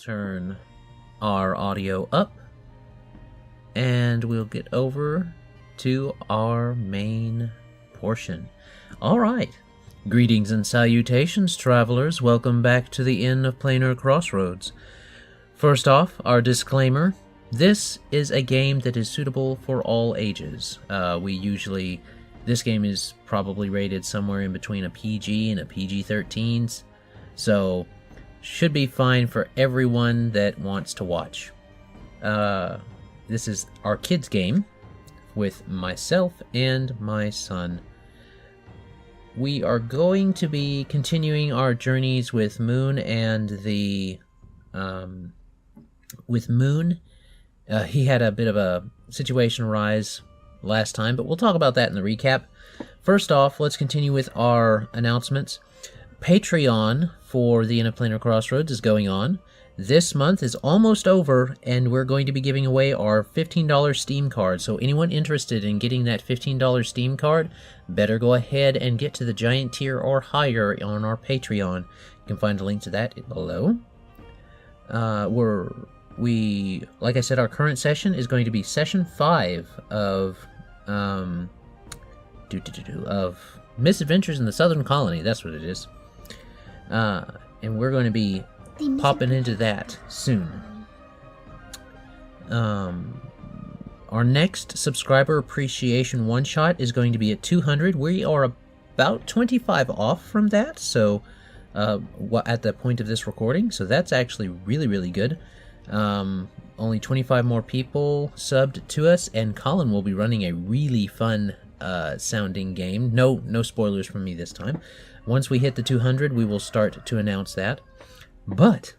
turn our audio up and we'll get over to our main portion. Alright, greetings and salutations, travelers. Welcome back to the Inn of Planar Crossroads. First off, our disclaimer. This is a game that is suitable for all ages. This game is probably rated somewhere in between a PG and a PG-13s, so should be fine for everyone that wants to watch. This is our kids' game with myself and my son. We are going to be continuing our journeys with Moon and the... with Moon. He had a bit of a situation arise last time, but we'll talk about that in the recap. First off, let's continue with our announcements. Patreon for the Inn of Planar Crossroads is going on. This month is almost over, and we're going to be giving away our $15 Steam card. So anyone interested in getting that $15 Steam card, better go ahead and get to the giant tier or higher on our Patreon. You can find a link to that below. Like I said, our current session is going to be session 5 of Misadventures in the Southern Colony. That's what it is. And we're going to be popping into that soon. Our next subscriber appreciation one-shot is going to be at 200. We are about 25 off from that, so at the point of this recording, so that's actually really, really good. Only 25 more people subbed to us, and Colin will be running a really fun sounding game. No spoilers from me this time. Once we hit the 200, we will start to announce that. But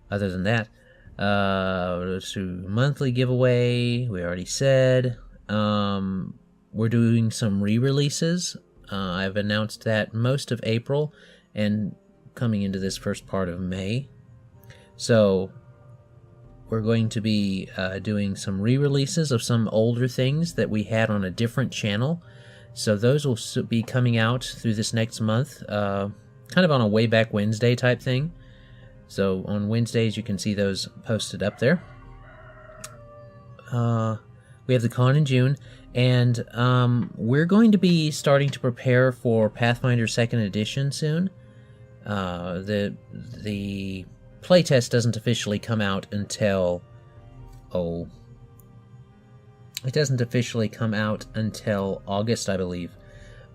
other than that, monthly giveaway, we already said. We're doing some re-releases. I've announced that most of April and coming into this first part of May. So we're going to be doing some re-releases of some older things that we had on a different channel. So those will be coming out through this next month, kind of on a way back Wednesday type thing. So on Wednesdays you can see those posted up there. We have the con in June, and we're going to be starting to prepare for Pathfinder 2nd Edition soon. The playtest doesn't officially come out until... it doesn't officially come out until August, I believe.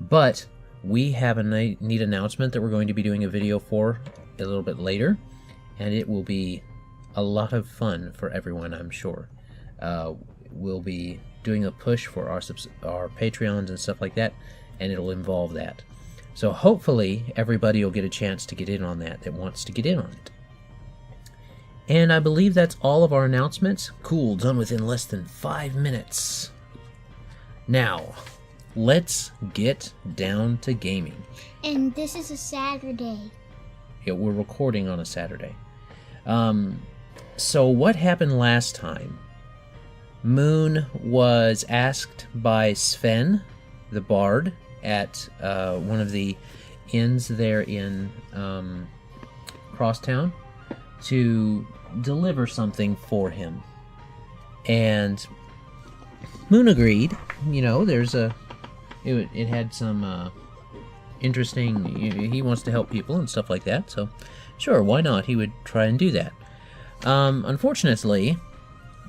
But we have a neat announcement that we're going to be doing a video for a little bit later, and it will be a lot of fun for everyone, I'm sure. We'll be doing a push for our Patreons and stuff like that, and it'll involve that. So hopefully everybody will get a chance to get in on that wants to get in on it. And I believe that's all of our announcements. Cool, done within less than 5 minutes. Now, let's get down to gaming. And this is a Saturday. Yeah, we're recording on a Saturday. So what happened last time? Moon was asked by Sven, the bard, at one of the inns there in Crosstown, to deliver something for him. And Moon agreed. You know, it had some interesting... He wants to help people and stuff like that, so sure, why not? He would try and do that. Unfortunately,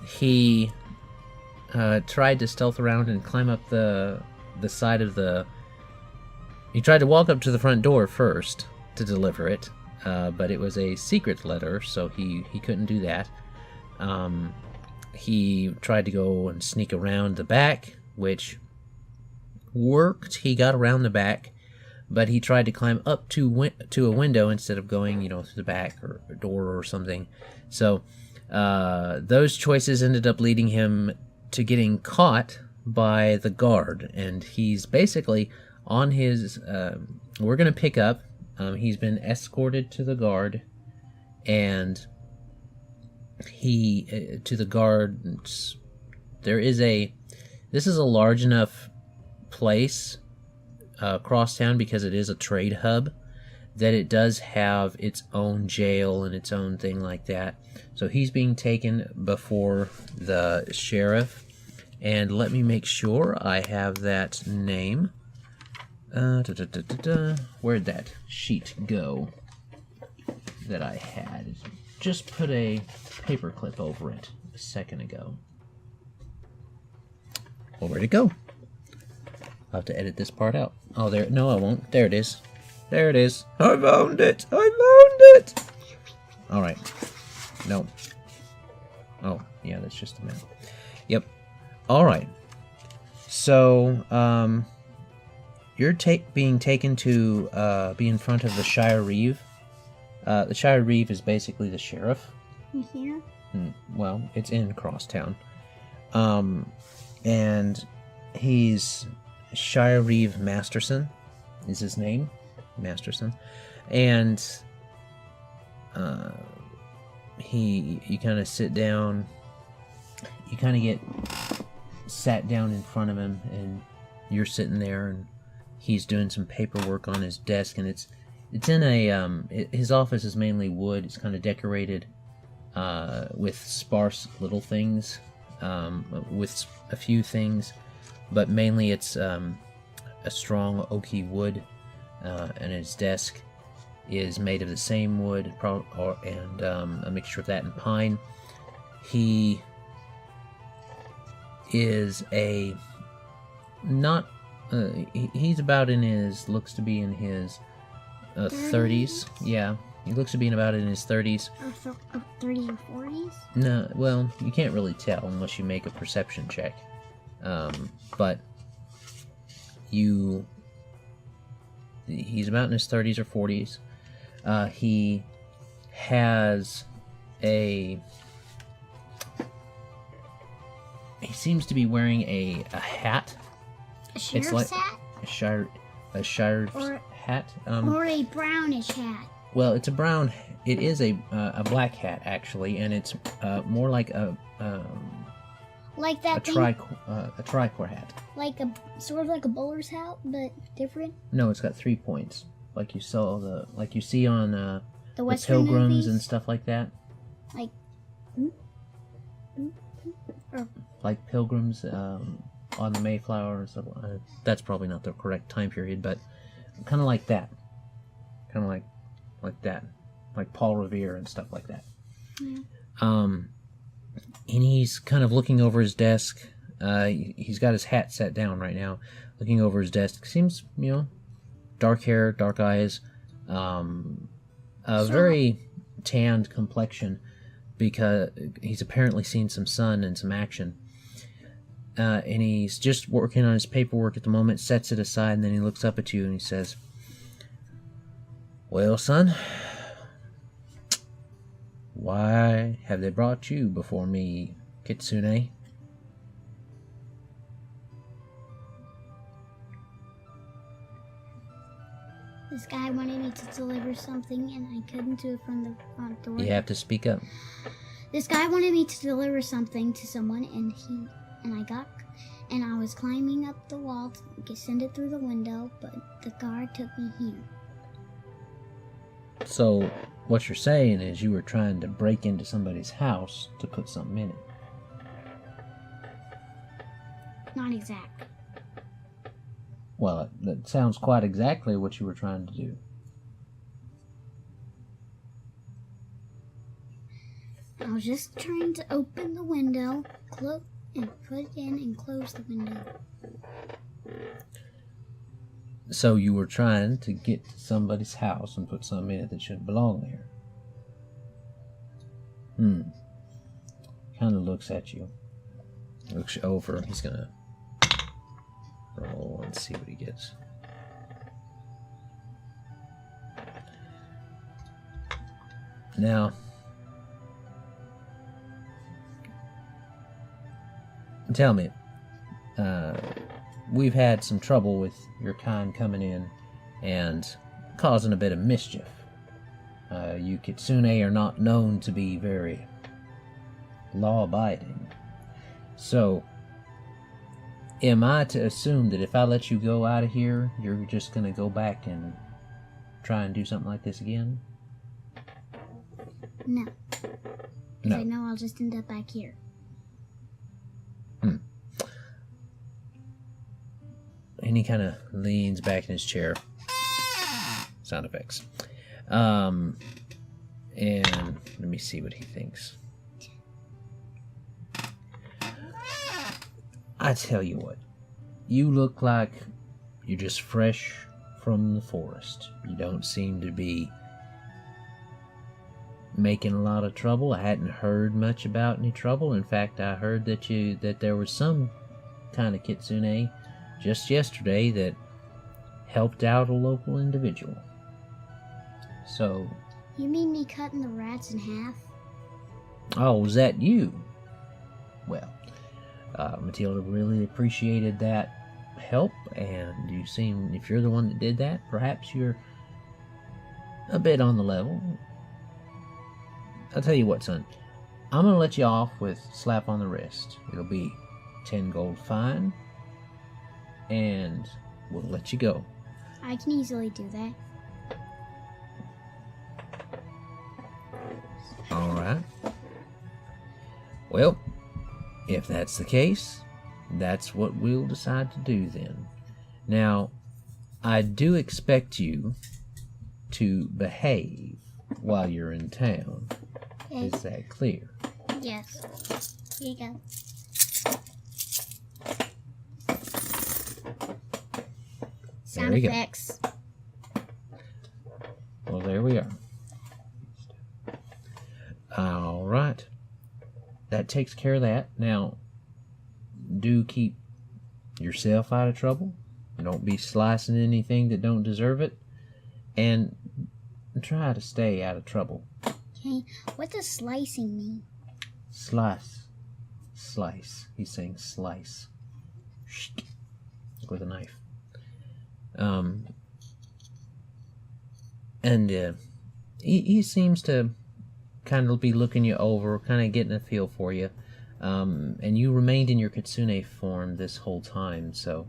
he tried to stealth around and climb up the side of the... He tried to walk up to the front door first to deliver it, but it was a secret letter, so he couldn't do that. He tried to go and sneak around the back, which worked. He got around the back, but he tried to climb up to a window instead of going, through the back or a door or something. So those choices ended up leading him to getting caught by the guard, and he's basically on his... we're going to pick up. He's been escorted to the guard, and to the guards, this is a large enough place, Crosstown, because it is a trade hub, that it does have its own jail and its own thing like that. So he's being taken before the sheriff. And let me make sure I have that name. Where'd that sheet go that I had? Just put a paperclip over it a second ago. Well, where'd it go? I'll have to edit this part out. Oh, there. No, I won't. There it is. There it is. I found it. I found it. All right. No. Oh, yeah, that's just a map. Yep. All right. So, you're being taken to be in front of the Shire-reeve. The Shire-reeve is basically the sheriff. Here? Well, it's in Crosstown. And he's Shire-reeve Masterson is his name. Masterson. And you kind of sit down. You kind of get sat down in front of him, and you're sitting there, and he's doing some paperwork on his desk, and it's in a his office is mainly wood. It's kind of decorated with sparse little things, with a few things, but mainly it's a strong oaky wood, and his desk is made of the same wood, and a mixture of that and pine. He is he's about in his, looks to be in his 30s. Yeah, he looks to be about in his 30s. 30s or 40s? No, well, you can't really tell unless you make a perception check. But he's about in his 30s or 40s. He has he seems to be wearing a hat. A sheriff's hat? A sheriff's hat. Or a brownish hat. Well, it's a brown. It is a black hat actually, and it's more like a like that a tricor hat. Like sort of like a bowler's hat, but different. No, it's got 3 points, like you see on the Pilgrims movies? and stuff like that. Like. Like Pilgrims on the Mayflower and stuff. That's probably not the correct time period, but kind of like that. Kind of like that. Like Paul Revere and stuff like that. Yeah. And he's kind of looking over his desk. He's got his hat set down right now, looking over his desk. Seems, dark hair, dark eyes, very tanned complexion, because he's apparently seen some sun and some action. And he's just working on his paperwork at the moment, sets it aside, and then he looks up at you and he says, "Well, son, why have they brought you before me, Kitsune?" This guy wanted me to deliver something, and I couldn't do it from the front door. You have to speak up. This guy wanted me to deliver something to someone, and I was climbing up the wall to send it through the window, but the guard took me here. So, what you're saying is you were trying to break into somebody's house to put something in it. Not exactly. Well, that sounds quite exactly what you were trying to do. I was just trying to open the window, and put it in and close the window. So you were trying to get to somebody's house and put something in it that shouldn't belong there. Kind of looks at you. Looks over. He's gonna roll and see what he gets. Now, tell me, we've had some trouble with your kind coming in and causing a bit of mischief. You Kitsune are not known to be very law-abiding. So, am I to assume that if I let you go out of here, you're just going to go back and try and do something like this again? No. No. I know I'll just end up back here. And he kind of leans back in his chair. Sound effects. And let me see what he thinks. I tell you what, you look like you're just fresh from the forest. You don't seem to be making a lot of trouble. I hadn't heard much about any trouble. In fact, I heard that there was some kind of Kitsune just yesterday that helped out a local individual. So... You mean me cutting the rats in half? Oh, was that you? Well, Matilda really appreciated that help, and you seem, if you're the one that did that, perhaps you're a bit on the level. I'll tell you what, son. I'm going to let you off with slap on the wrist. It'll be 10 gold fine, and we'll let you go. I can easily do that. Alright. Well, if that's the case, that's what we'll decide to do then. Now, I do expect you to behave while you're in town. Okay. Is that clear? Yes. Here you go. Sound There you effects. Well, there we are. Alright. That takes care of that. Now, do keep yourself out of trouble. Don't be slicing anything that don't deserve it. And try to stay out of trouble. Okay, what does slicing mean? Slice. Slice. He's saying slice. With a knife. He seems to kind of be looking you over, kind of getting a feel for you. And you remained in your Kitsune form this whole time, so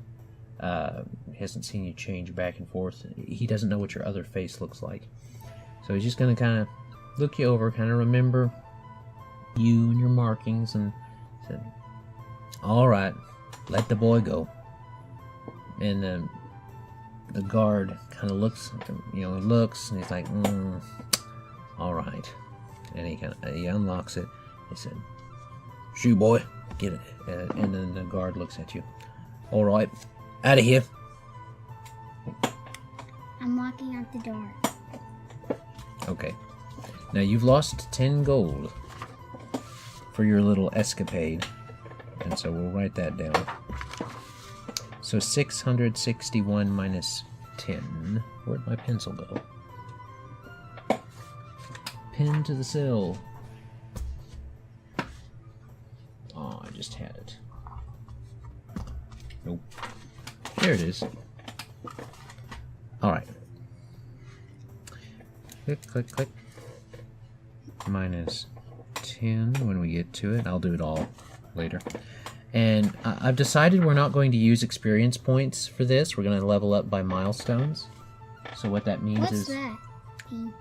he hasn't seen you change back and forth. He doesn't know what your other face looks like. So he's just going to kind of look you over, kind of remember you and your markings, and said, "Alright, let the boy go." And the guard kind of looks, looks, and he's like, "Alright." And he unlocks it. He said, "Shoo, boy, get it." And then the guard looks at you. "Alright, out of here." I'm locking out the door. Okay. Now you've lost 10 gold for your little escapade. And so we'll write that down. So 661 minus 10. Where'd my pencil go? Pin to the sill. Oh, I just had it. Nope. There it is. Alright. Click, click, click. Minus 10 when we get to it. I'll do it all later. And I've decided we're not going to use experience points for this. We're going to level up by milestones. So what that means What's is... that?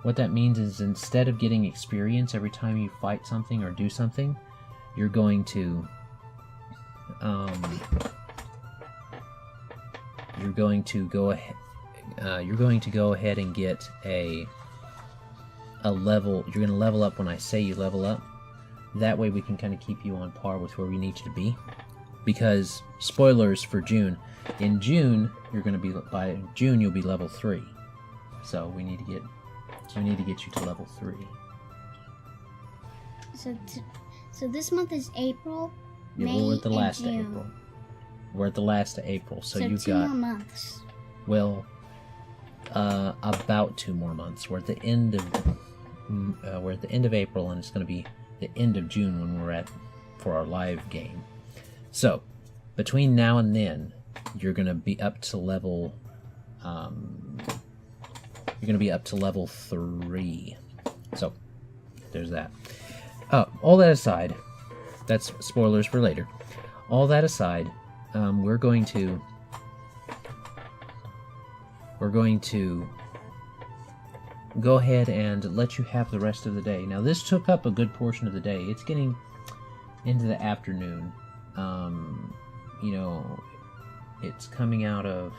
What that means is instead of getting experience every time you fight something or do something, you're going to... you're going to go ahead and get a level. You're going to level up when I say you level up. That way we can kind of keep you on par with where we need you to be. Because, spoilers for June, in June, by June you'll be level 3. So we need to get you to level 3. So this month is April, Yeah, May, we're at the last and of June. April. We're at the last of April, so you've 2 got... more months. Well, about 2 more months. We're at the end of April, and it's going to be the end of June when we're for our live game. So, between now and then, you're going to be up to level. You're going to be up to level 3. So, there's that. All that aside, that's spoilers for later. All that aside, we're going to go ahead and let you have the rest of the day. Now, this took up a good portion of the day. It's getting into the afternoon. You know, it's coming out of,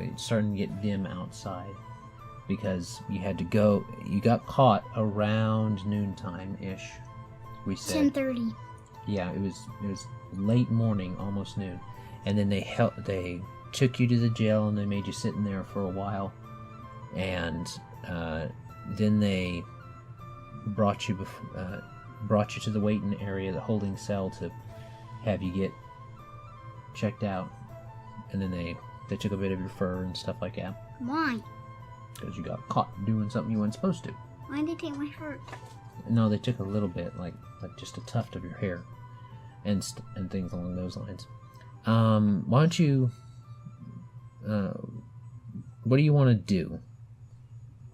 it's starting to get dim outside because you had to go, you got caught around noontime-ish, we said. 10:30. Yeah, it was late morning, almost noon. And then they took you to the jail and they made you sit in there for a while. And then they brought you to the waiting area, the holding cell, to have you get checked out. And then they took a bit of your fur and stuff like that. Why? Because you got caught doing something you weren't supposed to. Why did they take my fur? No, they took a little bit, like just a tuft of your hair, and things along those lines. Why don't you? What do you want to do?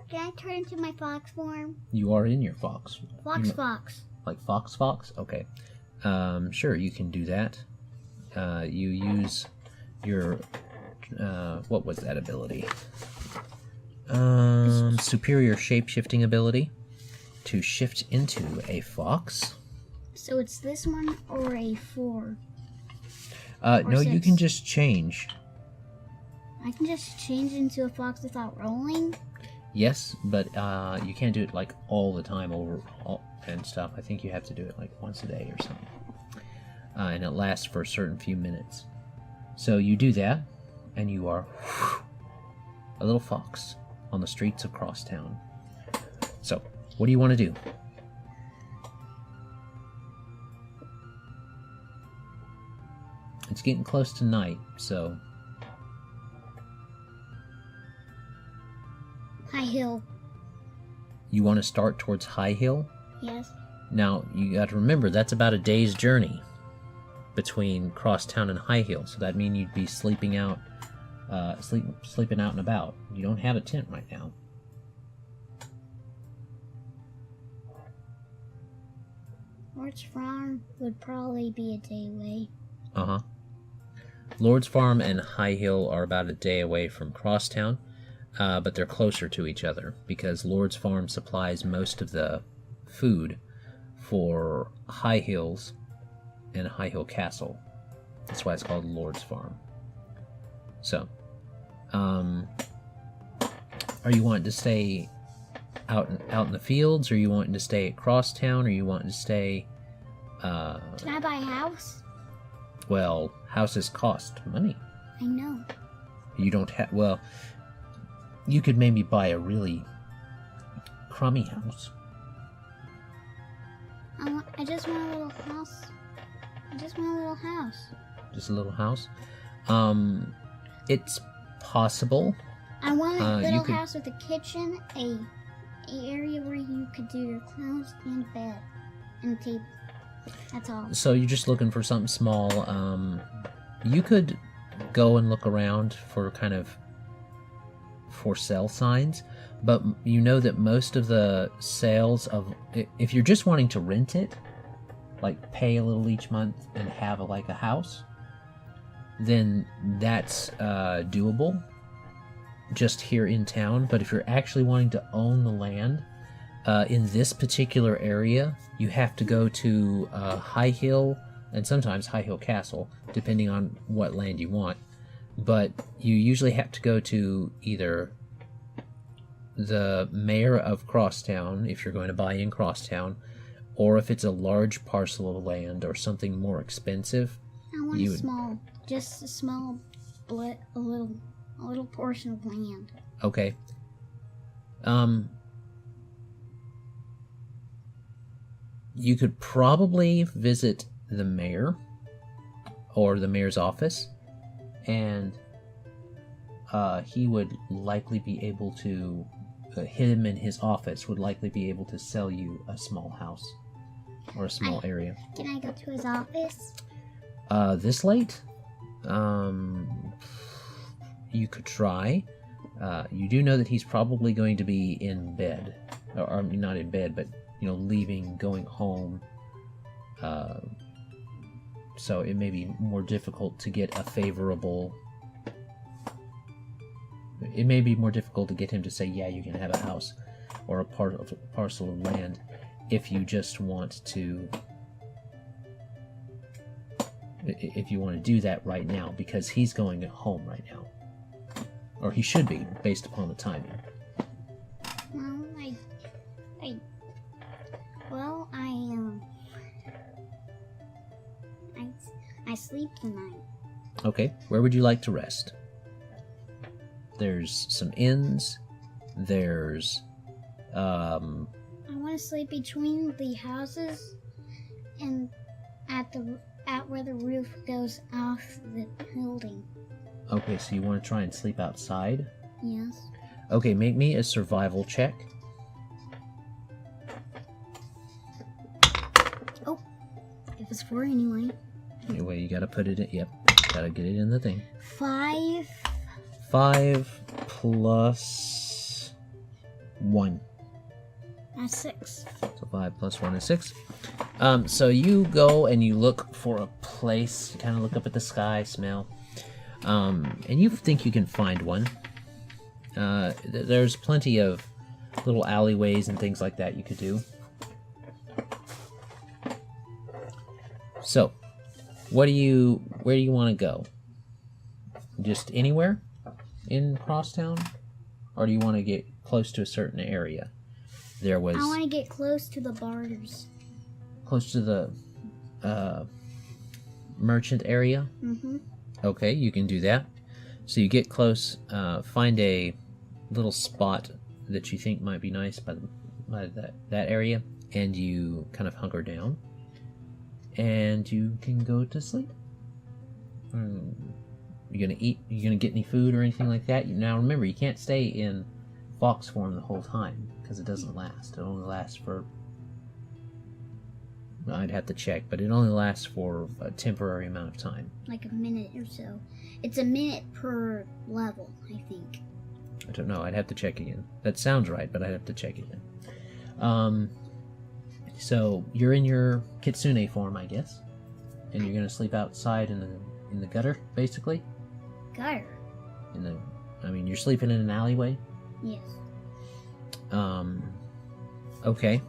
Can I turn into my fox form? You are in your fox. Fox. Like fox? Okay. Sure, you can do that. You use your, what was that ability? Superior shape-shifting ability to shift into a fox. So it's this one or a 4? No, 6. you can just change. I can just change into a fox without rolling? Yes, but you can't do it like all the time and stuff. I think you have to do it like once a day or something. And it lasts for a certain few minutes. So you do that, and you are a little fox on the streets of Crosstown. So, what do you want to do? It's getting close to night, so... High Hill. You want to start towards High Hill? Yes. Now, you got to remember, that's about a day's journey between Crosstown and High Hill, so that means you'd be sleeping out and about. You don't have a tent right now. Lord's Farm would probably be a day away. Uh-huh. Lord's Farm and High Hill are about a day away from Crosstown, but they're closer to each other because Lord's Farm supplies most of the food for High Hills and High Hill Castle. That's why it's called Lord's Farm. So, are you wanting to stay out in the fields, or are you wanting to stay at Crosstown, or are you wanting to stay... Can I buy a house? Well, houses cost money. I know. You don't have... Well, you could maybe buy a really crummy house. I just want a little house. I just want a little house. Just a little house? It's possible. I want a little house with a kitchen, a area where you could do your clothes, and a bed, and a table. That's all. So you're just looking for something small. You could go and look around for kind of for sale signs, but you know that most of the sales of, if you're just wanting to rent it, like pay a little each month and have like a house, then that's doable just here in town. But if you're actually wanting to own the land in this particular area, you have to go to High Hill and sometimes High Hill Castle, depending on what land you want. But you usually have to go to either the mayor of Crosstown, if you're going to buy in Crosstown, or if it's a large parcel of land or something more expensive. I want just a small split, a little portion of land. Okay. You could probably visit the mayor or the mayor's office, and he would likely be able to, him and his office would likely be able to sell you a small house or a small area. Can I go to his office? This late? You could try. You do know that he's probably going to be in bed. Or I mean, not in bed, but, leaving, going home. So it may be more difficult to get a favorable... It may be more difficult to get him to say, yeah, you can have a house. or a parcel of land if you just want to do that right now, because he's going home right now, or he should be based upon the timing. I sleep tonight. Okay, where would you like to rest? There's some inns. There's I want to sleep between the houses and at where the roof goes off the building. Okay, so you want to try and sleep outside? Yes. Okay, make me a survival check. Oh, it was 4 anyway. Anyway, you gotta put it in. Yep, gotta get it in the thing. 5. 5 plus 1. That's 6. So 5 plus 1 is 6. So you go and you look for a place. You kind of look up at the sky, smell, and you think you can find one. There's plenty of little alleyways and things like that you could do. So, where do you want to go? Just anywhere in Crosstown, or do you want to get close to a certain area? I want to get close to the bars. Close to the merchant area? Mm-hmm. Okay, you can do that. So you get close, find a little spot that you think might be nice by that area, and you kind of hunker down, and you can go to sleep. You gonna eat? You gonna get any food or anything like that? Now remember, you can't stay in fox form the whole time, because it doesn't last. It only lasts for... I'd have to check, but it only lasts for a temporary amount of time. Like a minute or so. It's a minute per level, I think. I don't know. I'd have to check again. That sounds right, but I'd have to check again. So you're in your Kitsune form, I guess, and you're gonna sleep outside in the gutter, basically. Gutter. You're sleeping in an alleyway. Yes. Okay.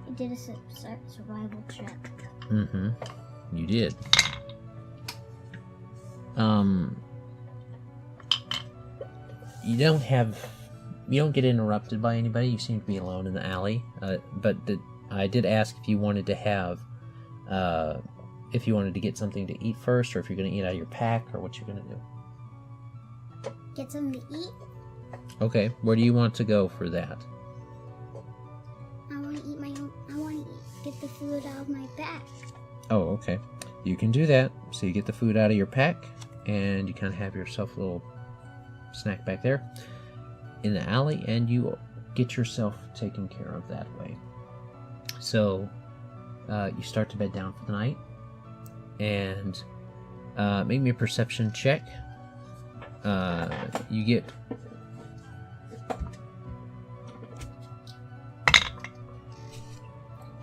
I did a survival check. Mm-hmm. You did. You don't get interrupted by anybody. You seem to be alone in the alley. But I did ask if you wanted to have, if you wanted to get something to eat first, or if you're going to eat out of your pack, or what you're going to do. Get something to eat? Okay, where do you want to go for that? I want to eat get the food out of my pack. Oh, okay. You can do that. So you get the food out of your pack, and you kind of have yourself a little snack back there in the alley, and you get yourself taken care of that way. So you start to bed down for the night, and make me a perception check. You get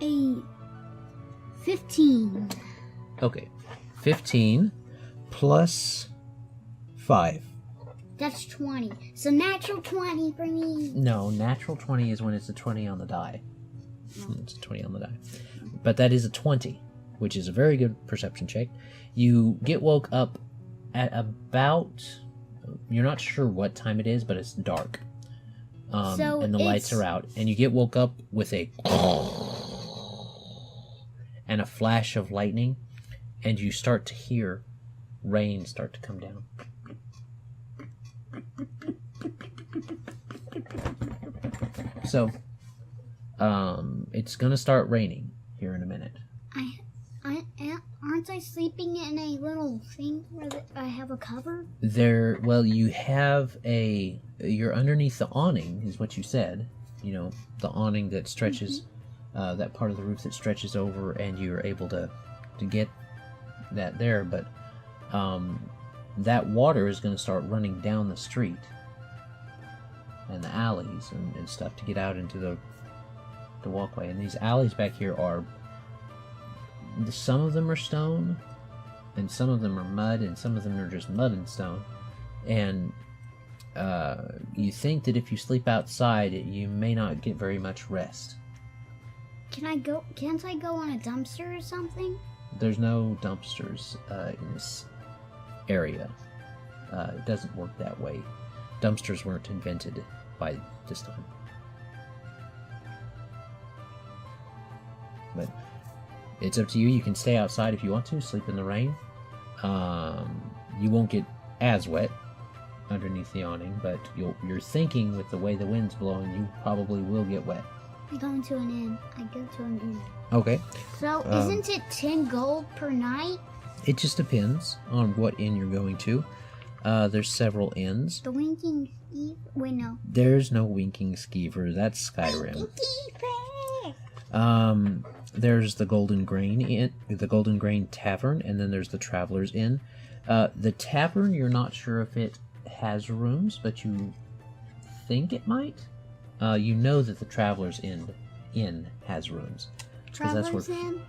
a 15. Okay, 15 plus 5. That's 20. So natural 20 for me. No, natural 20 is when it's a 20 on the die. It's a 20 on the die. But that is a 20, which is a very good perception check. You get woke up at about... You're not sure what time it is, but it's dark. And the lights are out. And you get woke up with a... and a flash of lightning. And you start to hear rain start to come down. So, it's gonna start raining here in a minute. Aren't I sleeping in a little thing where I have a cover? You're underneath the awning, is what you said. You know, the awning that stretches, that part of the roof that stretches over, and you're able to get that there. But that water is going to start running down the street and the alleys and stuff to get out into the walkway. And these alleys back here are... Some of them are stone, and some of them are mud, and some of them are just mud and stone. And you think that if you sleep outside, you may not get very much rest. Can't I go on a dumpster or something? There's no dumpsters in this area. It doesn't work that way. Dumpsters weren't invented by this time. But it's up to you. You can stay outside if you want to, sleep in the rain. You won't get as wet underneath the awning, but you're thinking with the way the wind's blowing, you probably will get wet. I go to an inn. Okay. So, isn't it 10 gold per night? It just depends on what inn you're going to. There's several inns. The Winking Skeever? Wait, no. There's no Winking Skeever. That's Skyrim. There's the Golden Grain Inn, the Golden Grain Tavern, and then there's the Traveler's Inn. The tavern, you're not sure if it has rooms, but you think it might. You know that the Traveler's Inn has rooms. Traveler's Inn?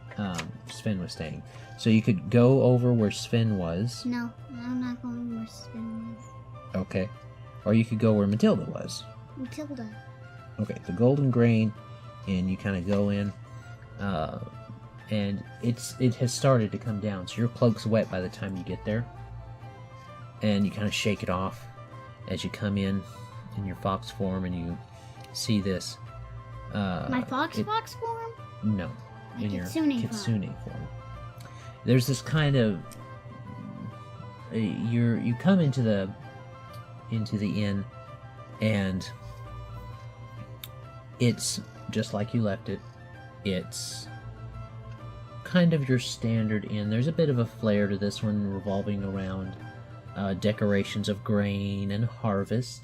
Sven was staying. So you could go over where Sven was. No, I'm not going where Sven was. Okay. Or you could go where Matilda was. Matilda. Okay, the Golden Grain Inn, you kind of go in, and it has started to come down, so your cloak's wet by the time you get there. And you kind of shake it off as you come in your fox form, and you see this. My fox form? No, My in Kitsune your Kitsune form. There's this kind of you come into the inn, and it's just like you left it. It's kind of your standard inn. There's a bit of a flair to this one, revolving around decorations of grain and harvest.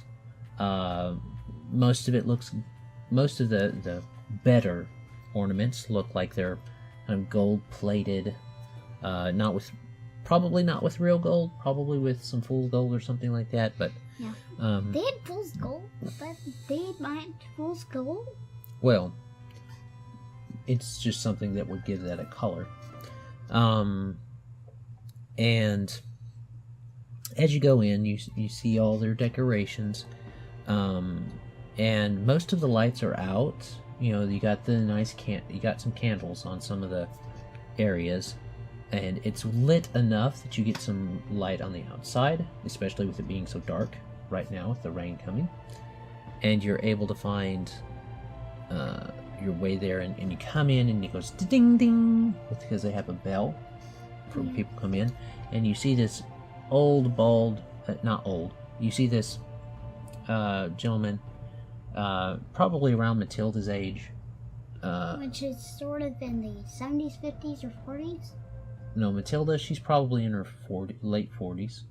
Most of the better ornaments look like they're kind of gold-plated, probably not with real gold, probably with some fool's gold or something like that. But yeah, they had fool's gold, but they mined fool's gold. Well, it's just something that would give that a color. And as you go in, you see all their decorations, and most of the lights are out. You know, you got you got some candles on some of the areas, and it's lit enough that you get some light on the outside, especially with it being so dark right now with the rain coming. And you're able to find your way there, and you come in, and it goes ding ding because they have a bell for when people come in, and you see this old bald, not old. You see this gentleman, probably around Matilda's age, which is sort of in the 70s, 50s, or 40s. No, Matilda, she's probably in her late 40s,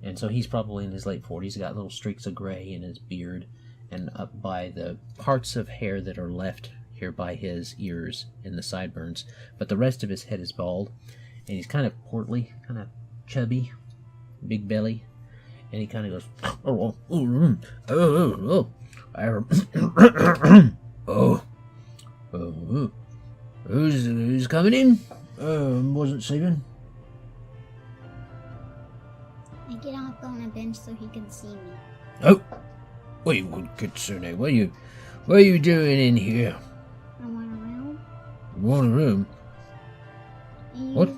and so he's probably in his late 40s. He's got little streaks of gray in his beard, and up by the parts of hair that are left here by his ears and the sideburns, but the rest of his head is bald, and he's kind of portly, kind of chubby, big belly, and he kind of goes, who's coming in? Wasn't sleeping. I get off on a bench so he can see me. Oh, wait, Kitsune, what are you doing in here? I want a room. You want a room? What?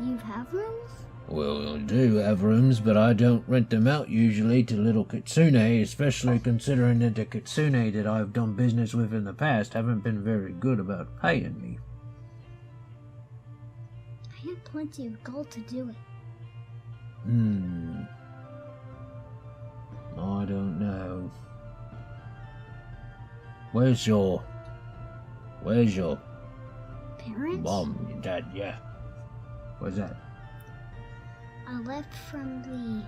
You have rooms? Well, I do have rooms, but I don't rent them out usually to little Kitsune, especially considering that the Kitsune that I've done business with in the past haven't been very good about paying me. I have plenty of gold to do it. I don't know. Where's your parents? mom and dad? Yeah. Where's that? I left from the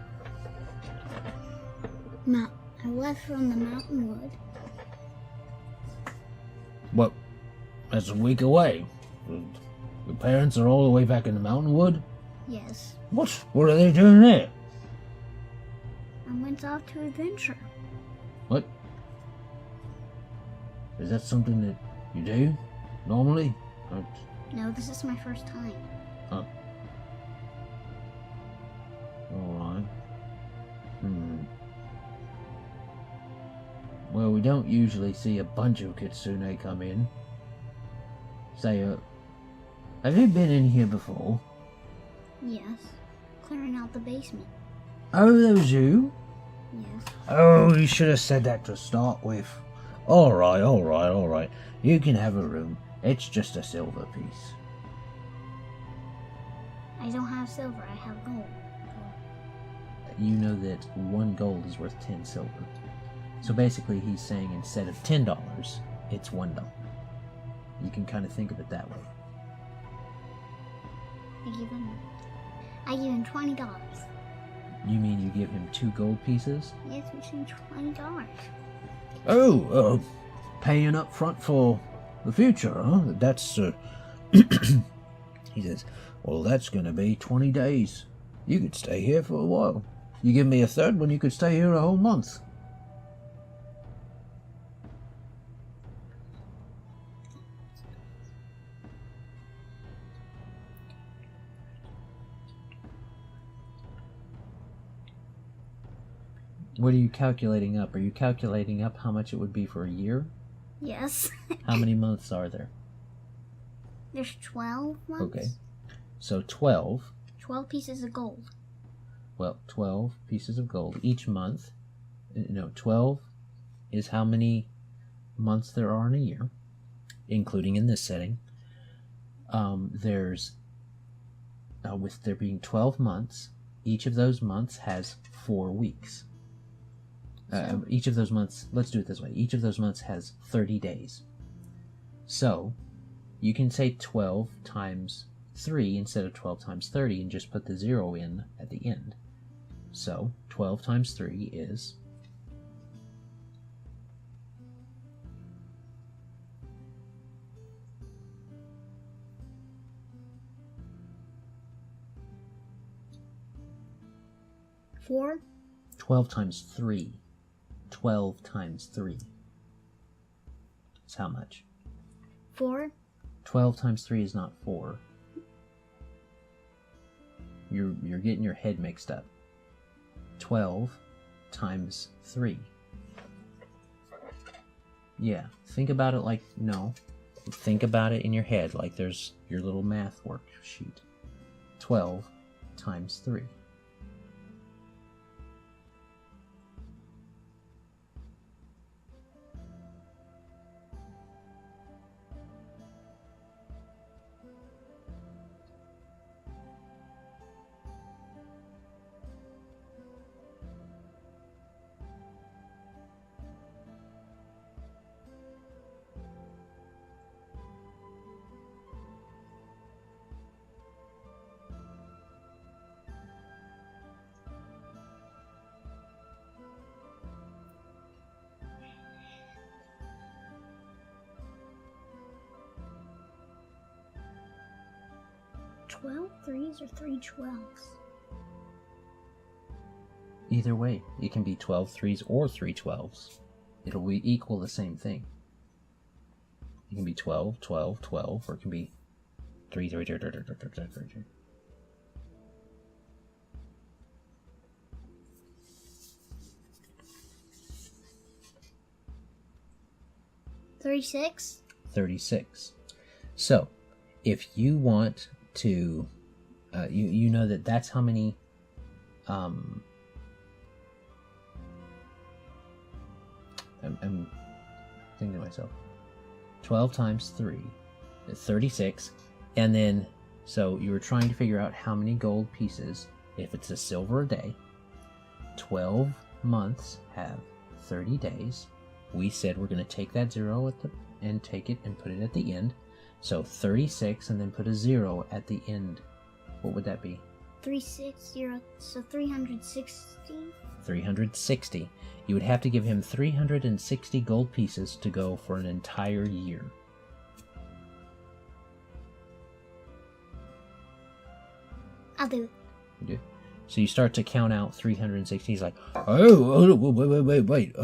mountainwood. What? That's a week away. Your parents are all the way back in the mountainwood? Yes. What are they doing there? I went off to adventure. What? Is that something that you do normally? No, this is my first time. Oh. Alright. Well, we don't usually see a bunch of Kitsune come in. Say, have you been in here before? Yes. Clearing out the basement. Oh, that was you? Yes. Oh, you should have said that to start with. Alright. You can have a room. It's just a silver piece. I don't have silver, I have gold. You know that 1 gold is worth 10 silver. So basically he's saying instead of $10, it's $1. You can kind of think of it that way. I give him $20. You mean you give him 2 gold pieces? Yes, which means $20. Oh, paying up front for the future, huh? That's, He says, well, that's gonna be 20 days. You could stay here for a while. You give me a third when you could stay here a whole month. What are you calculating up? Are you calculating up how much it would be for a year? Yes. How many months are there? There's 12 months. Okay. So 12. 12 pieces of gold. Well, 12 pieces of gold each month. 12 is how many months there are in a year, including in this setting. There's, with there being 12 months, each of those months has 4 weeks. Each of those months, let's do it this way, each of those months has 30 days. So, you can say 12 times 3 instead of 12 times 30 and just put the 0 in at the end. So, 12 times 3 is... Four? 12 times 3. 12 times 3. That's how much? 4? 12 times 3 is not 4. You're getting your head mixed up. 12 times 3. Yeah, think about it like, no. Think about it in your head like there's your little math worksheet. 12 times 3. Twelve threes or 3 12s? Either way, it can be 12 threes or 3 12s. It'll be equal the same thing. It can be 12, 12, 12, or it can be 3, 3, 3, 3, 3, 3, 3, 3. 36? 36. So, if you want to, you know that that's how many, I'm thinking to myself, 12 times 3, 36, and then, so you were trying to figure out how many gold pieces, if it's a silver a day, 12 months have 30 days. We said we're going to take that 0 and take it and put it at the end. So 36 and then put a 0 at the end. What would that be? 360, so 360? 360. You would have to give him 360 gold pieces to go for an entire year. I'll do it. You do? So you start to count out 360. He's like, oh, wait.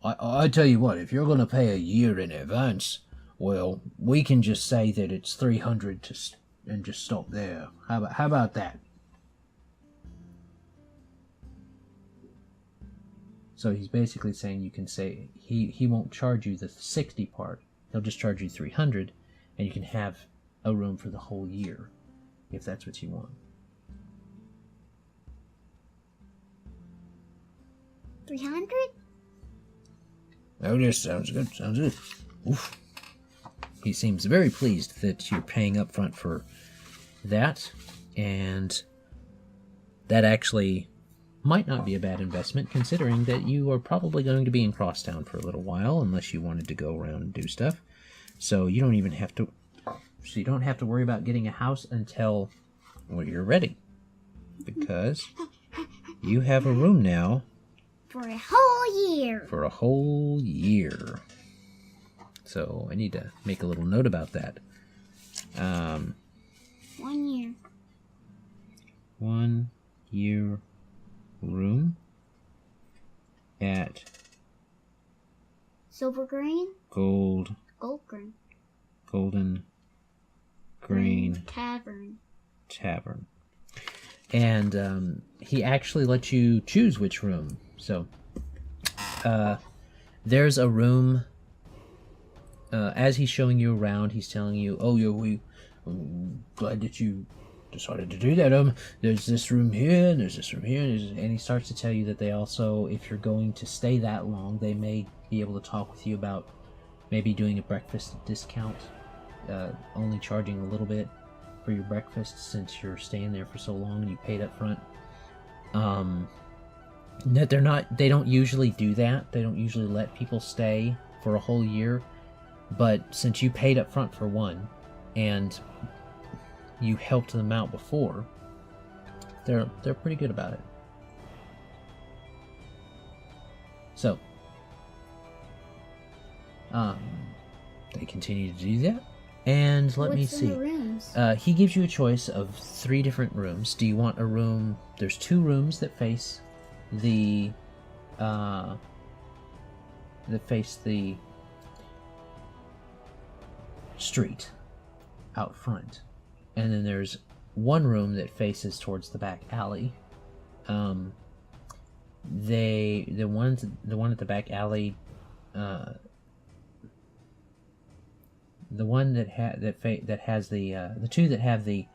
I tell you what, if you're going to pay a year in advance, well, we can just say that it's 300 and just stop there. How about that? So he's basically saying you can say he won't charge you the 60 part. He'll just charge you 300, and you can have a room for the whole year, if that's what you want. 300? Oh, yes, sounds good. Sounds good. Oof. He seems very pleased that you're paying up front for that, and that actually might not be a bad investment, considering that you are probably going to be in Crosstown for a little while, unless you wanted to go around and do stuff. So you don't even have to. So you don't have to worry about getting a house until you're ready, because you have a room now for a whole year. For a whole year. So I need to make a little note about that. 1 year. 1 year room at Silver Green? Gold Green. Golden Green Tavern. And he actually lets you choose which room. So there's a room. As he's showing you around, he's telling you, "Oh, yeah, I'm glad that you decided to do that. There's this room here, and there's this room here," and he starts to tell you that they also, if you're going to stay that long, they may be able to talk with you about maybe doing a breakfast discount, only charging a little bit for your breakfast since you're staying there for so long and you paid up front. That they don't usually do that. They don't usually let people stay for a whole year. But since you paid up front for one, and you helped them out before, they're pretty good about it. So, they continue to do that. And let me see. He gives you a choice of 3 different rooms. Do you want a room? There's 2 rooms that face the street out front, and then there's 1 room that faces towards the back alley. The one at the back alley, the one that has the 2 that have that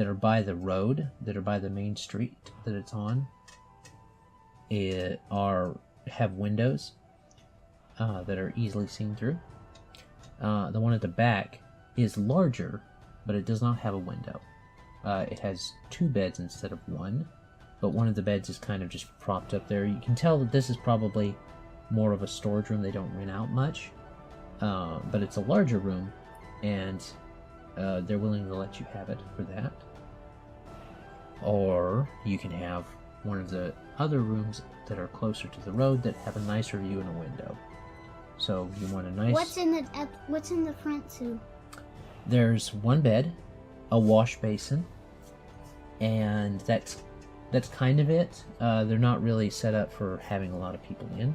are by the road, that are by the main street that it's on, have windows that are easily seen through. The one at the back is larger, but it does not have a window. It has 2 beds instead of 1, but one of the beds is kind of just propped up there. You can tell that this is probably more of a storage room. They don't rent out much, but it's a larger room, and they're willing to let you have it for that. Or you can have one of the other rooms that are closer to the road that have a nicer view and a window. So you want a nice... What's in the front too? There's 1 bed, a wash basin, and that's kind of it. They're not really set up for having a lot of people in.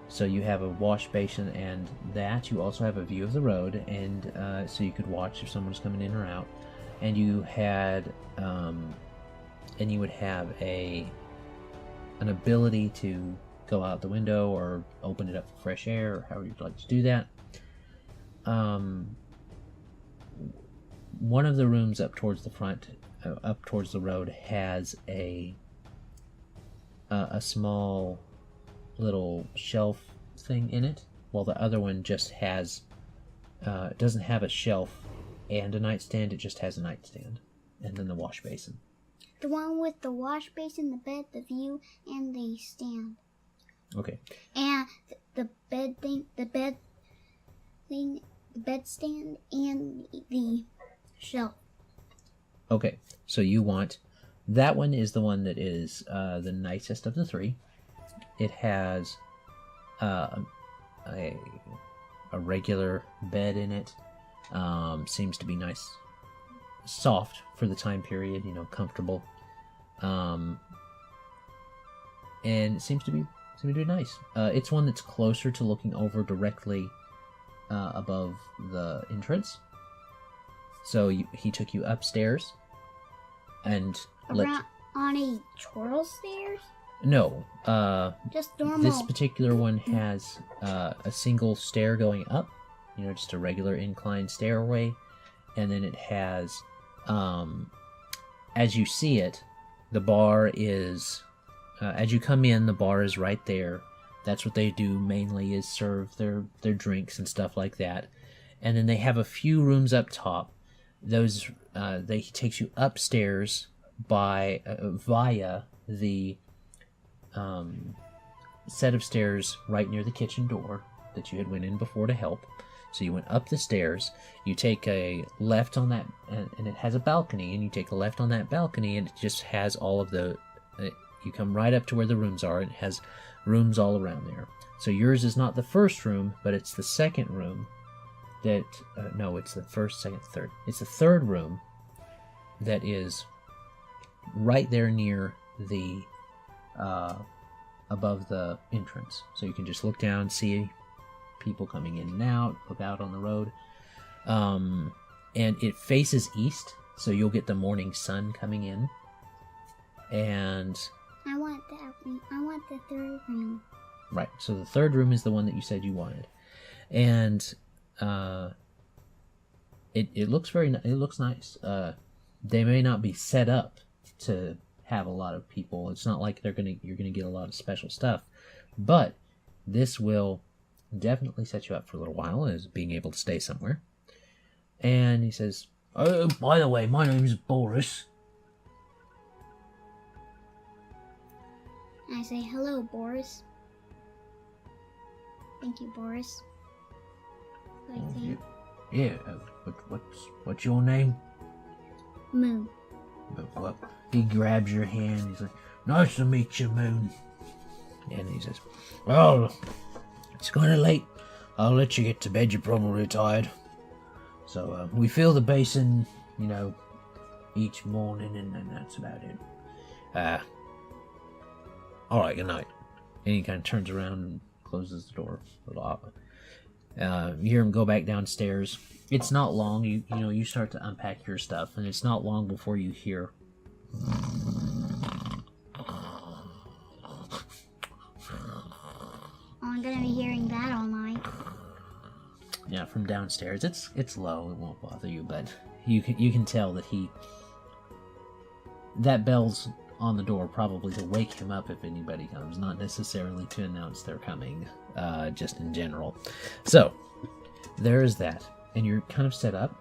So you have a wash basin and that. You also have a view of the road, and so you could watch if someone's coming in or out. And you had, and you would have an ability to go out the window or open it up for fresh air, or however you'd like to do that. One of the rooms up towards the front, up towards the road, has a small little shelf thing in it, while the other one just has it doesn't have a shelf and a nightstand. It just has a nightstand and then the wash basin. The one with the wash basin, the bed, the view, and the stand. Okay. And the bed stand, and the shelf. Okay, so you want... That one is the one that is the nicest of the 3. It has a regular bed in it. Seems to be nice, soft for the time period, comfortable. And it seems to be nice. It's one that's closer to looking over directly above the entrance. So he took you upstairs and on a twirl stairs? No. Just normal. This particular one has a single stair going up, just a regular inclined stairway, and then it has, as you see it, the bar is, as you come in, the bar is right there. That's what they do mainly, is serve their drinks and stuff like that. And then they have a few rooms up top. Those they takes you upstairs by via the set of stairs right near the kitchen door that you had went in before to help. So you went up the stairs, you take a left on that, and it has a balcony, and you take a left on that balcony, and it just has all of the, you come right up to where the rooms are, and it has rooms all around there. So yours is not the first room, but it's the second room that, no, it's the first, second, third. It's the third room that is right there near the, above the entrance. So you can just look down, see people coming in and out, look out on the road. And it faces east, so you'll get the morning sun coming in. And I want that one. I want the third room. Right, so the third room is the one that you said you wanted. And it looks it looks nice. They may not be set up to have a lot of people. It's not like you're gonna get a lot of special stuff, but this will definitely set you up for a little while as being able to stay somewhere. And he says, "Oh, by the way, my name's Boris." I say, "Hello, Boris." Thank you, Boris. Like that. Yeah. What's your name? Moon. Well, he grabs your hand. He's like, "Nice to meet you, Moon." And he says, "Well, it's kind of late. I'll let you get to bed. You're probably tired. So we fill the basin, each morning, and that's about it. All right, good night." And he kind of turns around and closes the door. You hear him go back downstairs. It's not long. You start to unpack your stuff, and it's not long before you hear. I'm gonna be hearing that all night. Yeah, from downstairs. It's low. It won't bother you, but you can tell that that bell's on the door probably to wake him up if anybody comes, not necessarily to announce they're coming, just in general. So there is that, and you're kind of set up.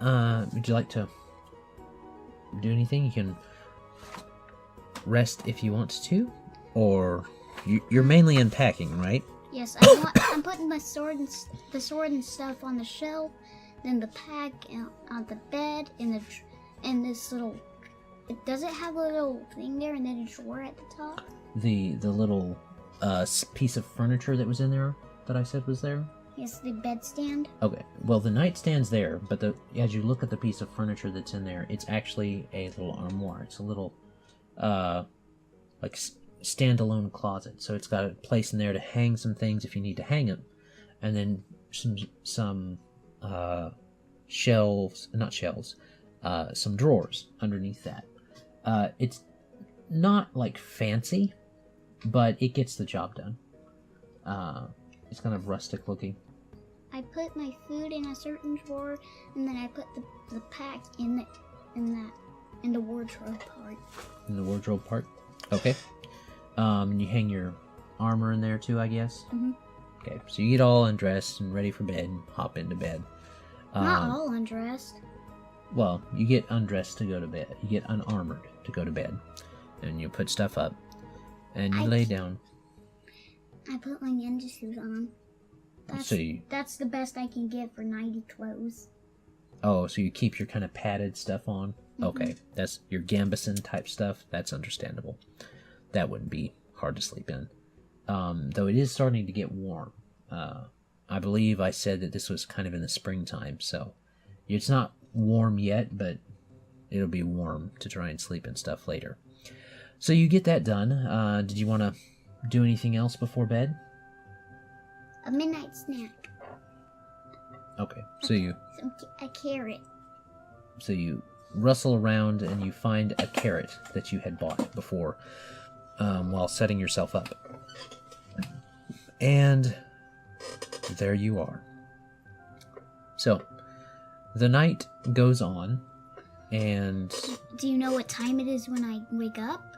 Would you like to do anything? You can rest if you want to, or you're mainly unpacking, right? Yes, I'm putting the sword and stuff on the shelf, then the pack on the bed, and this little. Does it have a little thing there and then a drawer at the top? The little piece of furniture that was in there that I said was there? Yes, the bedstand. Okay, well the nightstand's there, but as you look at the piece of furniture that's in there, it's actually a little armoire. It's a little standalone closet. So it's got a place in there to hang some things if you need to hang them, and then some some drawers underneath that. It's not like fancy, but it gets the job done. It's kind of rustic looking. I put my food in a certain drawer, and then I put the pack in the wardrobe part. In the wardrobe part? Okay. And you hang your armor in there too, I guess? Mm-hmm. Okay, so you get all undressed and ready for bed and hop into bed. Not all undressed. Well, you get undressed to go to bed. You get unarmored to go to bed. And you put stuff up. And you lay down. I put my ninja suit on. That's the best I can get for 90 clothes. Oh, so you keep your kind of padded stuff on? Mm-hmm. Okay, that's your Gambison type stuff. That's understandable. That wouldn't be hard to sleep in. Though it is starting to get warm. I believe I said that this was kind of in the springtime, so it's not warm yet, but it'll be warm to try and sleep and stuff later. So you get that done. Did you want to do anything else before bed? A midnight snack. Okay, a carrot. So you rustle around and you find a carrot that you had bought before. while setting yourself up. And there you are. So, the night goes on, and... Do you know what time it is when I wake up?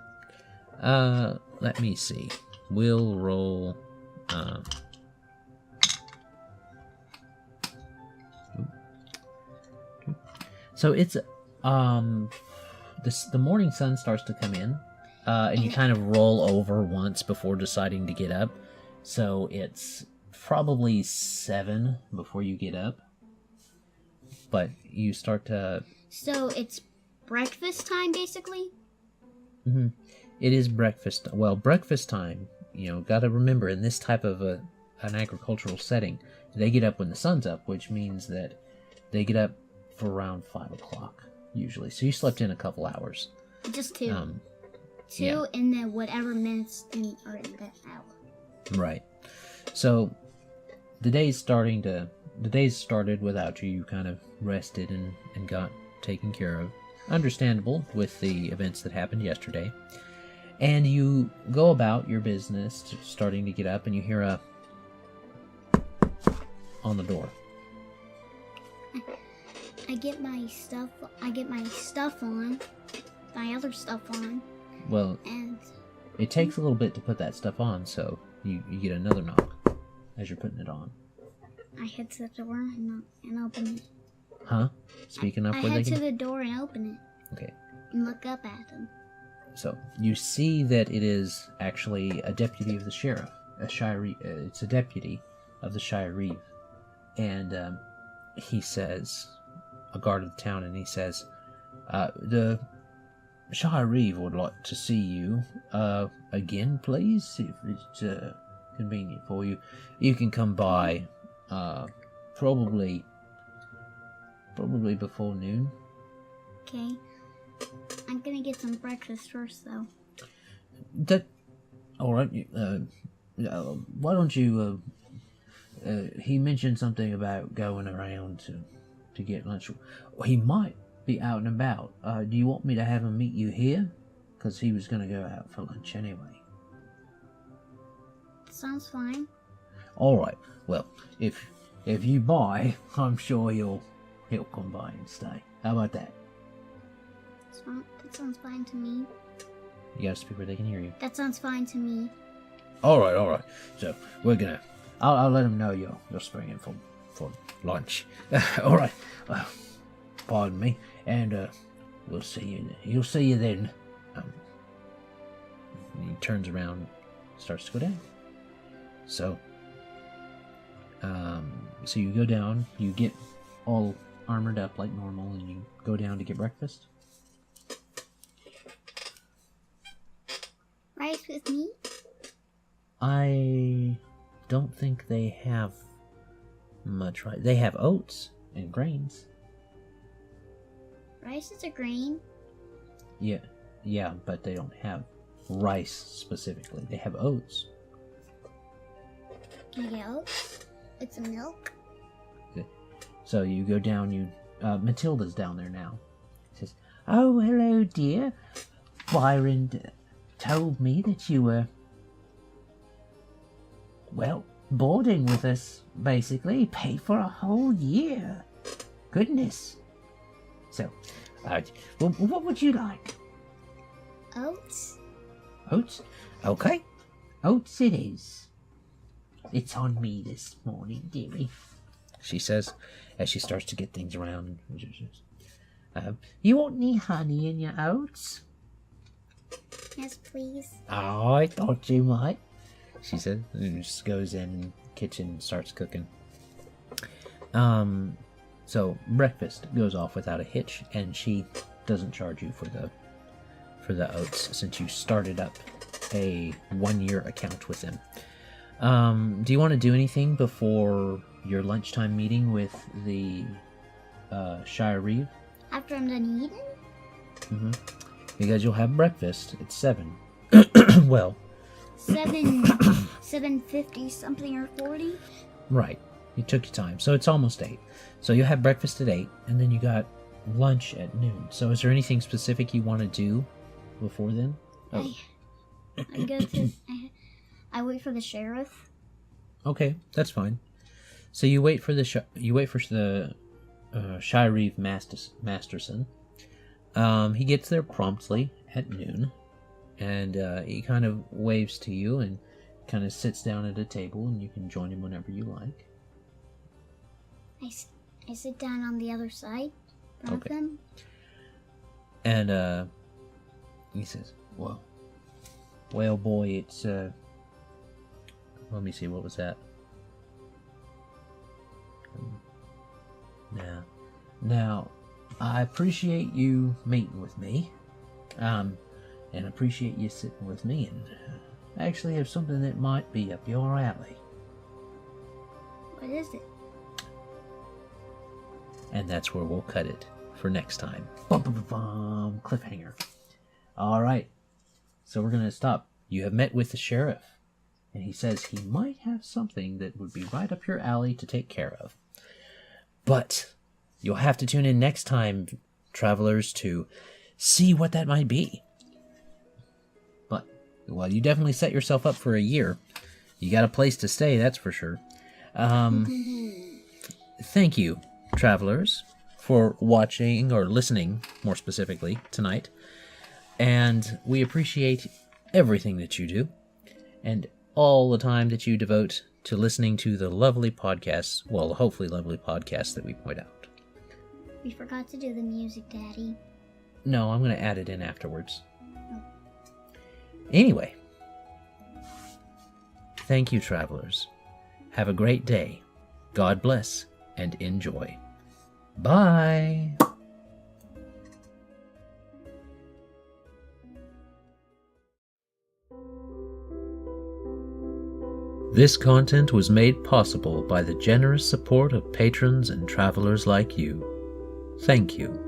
Let me see. We'll roll... So it's, the morning sun starts to come in, and you kind of roll over once before deciding to get up. So it's probably 7 before you get up. But you start to... So it's breakfast time, basically? Mm-hmm. It is breakfast. Well, breakfast time, gotta remember, in this type of an agricultural setting, they get up when the sun's up, which means that they get up for around 5 o'clock, usually. So you slept in a couple hours. Just 2. 2 yeah. and then whatever minutes are in that hour. Right. So the day's started without you. You kind of rested and got taken care of. Understandable with the events that happened yesterday. And you go about your business, starting to get up, and you hear a on the door. I get my stuff on, my other stuff on. Well, and it takes a little bit to put that stuff on, so you get another knock as you're putting it on. I head to the door and open it. Huh? Speaking up where they I head can... to the door and open it. Okay. And look up at them. So, you see that it is actually a deputy of the sheriff. It's a deputy of the Shire-reeve. And he says, a guard of the town, and he says, the Shire-reeve would like to see you again, please, if it's convenient for you. You can come by probably before noon. Okay. I'm gonna get some breakfast first, though. All right. Why don't you? He mentioned something about going around to get lunch. He might be out and about. Do you want me to have him meet you here? Because he was going to go out for lunch anyway. Sounds fine. All right. Well, if you buy, I'm sure he'll come by and stay. How about that? That sounds fine to me. You gotta speak where they can hear you. That sounds fine to me. All right. So we're gonna. I'll let him know you're springing for lunch. All right. Pardon me, and we'll see you. He'll see you then. He turns around, starts to go down. So you go down. You get all armored up like normal, and you go down to get breakfast. Rice with meat? I don't think they have much rice. They have oats and grains. Rice is a grain. Yeah, but they don't have rice specifically. They have oats. Can I get oats? With some milk? Okay. So you go down, Matilda's down there now. She says, "Oh, hello, dear. Byron told me that you were, boarding with us, basically. Paid for a whole year. Goodness. So, what would you like?" Oats? Oats? Okay. Oats it is. It's on me this morning, dearie, she says, as she starts to get things around. You want any honey in your oats? Yes, please. Oh, I thought you might, she said, and just goes in the kitchen and starts cooking. So breakfast goes off without a hitch, and she doesn't charge you for the oats since you started up a 1-year account with them. Do you want to do anything before your lunchtime meeting with the Shire-reeve? After I'm done eating? Mm-hmm. Because you'll have breakfast at 7. Well, 7:50 something or 40? Right. You took your time. So it's almost 8. So you have breakfast at 8, and then you got lunch at noon. So is there anything specific you want to do before then? Oh. I go to. I wait for the sheriff. Okay, that's fine. So you wait for the Shire-reeve Masterson. He gets there promptly at noon, and he kind of waves to you and kind of sits down at a table, and you can join him whenever you like. I sit down on the other side of them. And he says, well, boy, it's let me see, what was that? Now, I appreciate you meeting with me, and appreciate you sitting with me, and I actually have something that might be up your alley. What is it? And that's where we'll cut it for next time. Bum, bum, bum, bum, cliffhanger. All right, so we're gonna stop. You have met with the sheriff, and he says he might have something that would be right up your alley to take care of. But you'll have to tune in next time, travelers, to see what that might be. But, well, you definitely set yourself up for a year. You got a place to stay, that's for sure. Thank you, travelers, for watching, or listening, more specifically, tonight. And we appreciate everything that you do, and all the time that you devote to listening to the lovely podcasts, well, hopefully lovely podcasts that we point out. We forgot to do the music, Daddy. No, I'm going to add it in afterwards. Oh. Anyway, thank you, travelers. Have a great day. God bless, and enjoy. Bye! This content was made possible by the generous support of patrons and travelers like you. Thank you.